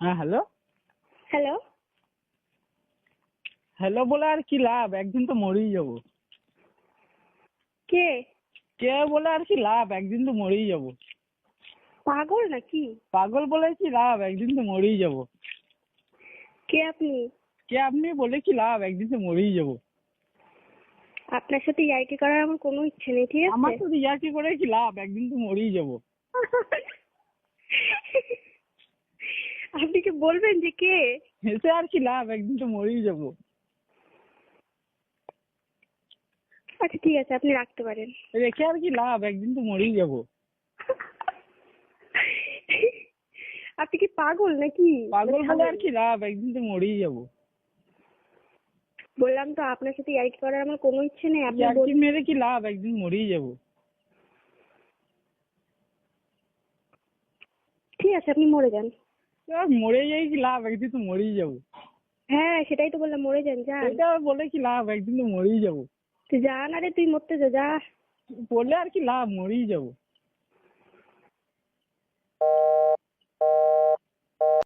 হ্যাঁ, hello. Hello. Hello বলে আর কি লাভ, একদিন তো মরেই যাবো। কে? কে বলে আর কি লাভ, একদিন তো মরেই যাবো। পাগল নাকি? পাগল বলে কি লাভ, একদিন তো মরেই যাবো। কে আপনি? কে আপনি বলে কি লাভ, একদিন তো মরেই যাবো। আপনার সাথে ইয়ার্কি করার আমার কোনো ইচ্ছে নেই, ঠিক আমার আছে? তো ইয়ার্কি করে কি লাভ, একদিন তো মরেই যাবো। আপনি কি বলবেন যে কে? হেসে আর কি লাভ, একদিন তো মরেই যাবো। আচ্ছা ঠিক আছে, আপনি রাখতে পারেন। রেখে আর কি লাভ, একদিন তো মরেই যাবো। আপনি কি পাগল নাকি? পাগল বলে আর কি লাভ, একদিন তো মরেই যাবো। বললাম তো আপনার সাথে ইয়ার্কি করার আমার কোনো ইচ্ছে নেই। আপনি ইয়ার্কি মেরে কি লাভ, একদিন মরেই যাবো। ঠিক আছে, আপনি মরে যান। মরে যাই কি লাভ, একদিন তো মরেই যাবো। হ্যাঁ সেটাই তো বললাম, মরে যান, যান। এটা বলে কি লাভ, একদিন তো মরেই যাবো। তুই যান, আরে তুই মরতে যা, যা। বললে আর কি লাভ, মরেই যাবো।